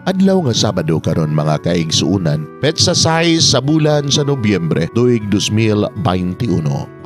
Adlaw nga Sabado karon mga kaigsuunan, petsa 6 sa bulan sa Nobyembre tuig 2021.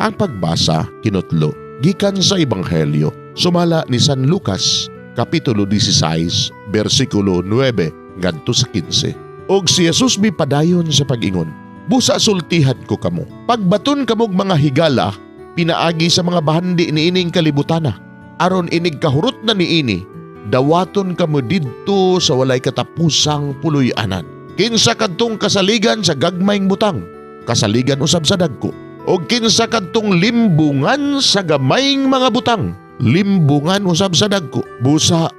Ang pagbasa kinutlo gikan sa Ebanghelyo sumala ni San Lucas, kapitulo 16, bersikulo 9 ngadto sa 15. Og si Jesus mipadayon sa pag-ingon, busa sultihan ko kamo. Pagbaton kamog mga higala, pinaagi sa mga bahandi niining kalibutana. Aron inig kahurot na niini, dawaton kamo didto sa walay katapusang puloy-anan. Kinsa kadtong kasaligan sa gagmayng butang, kasaligan usab sa dagko. O kinsa kadtong limbungan sa gamayng mga butang, limbungan usab sa dagko. Busa,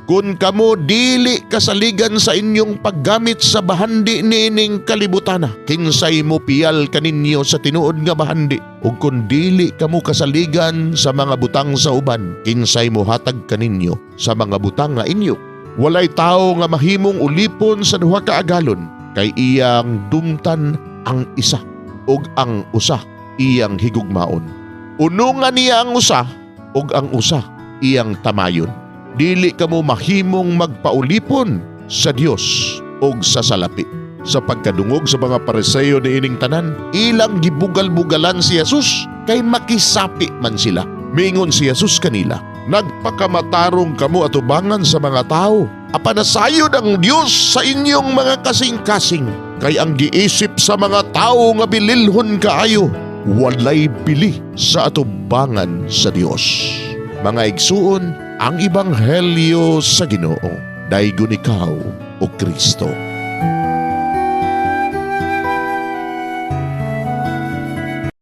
kun kamo dili kasaligan sa inyong paggamit sa bahandi nining kalibutana, kinsay mo piyal kaninyo sa tinuod nga bahandi. Ug kun dili kamo kasaligan sa mga butang sa uban, kinsay mo hatag kaninyo sa mga butang nga inyo. Walay tawo nga mahimong ulipon sa duha ka agalon, kay iyang dumtan ang isa, ug ang usa iyang higugmaon. Unungan niya ang usa, ug ang usa iyang tamayon. Dili kamo mahimong magpaulipon sa Dios ug sa salapi. Sa pagkadungog sa mga Pariseo niining tanan, ilang gibugal-bugalan si Jesus kay makisapi man sila. Mingon si Jesus kanila, nagpakamatarong kamo atubangan sa mga tao. Apanasayod ang Dios sa inyong mga kasing-kasing, kay ang giisip sa mga tao nga bililhon kaayo, walay bili sa atubangan sa Dios. Mga igsuon, ang Ebanghelyo sa Ginoo, daygon ikaw o Kristo.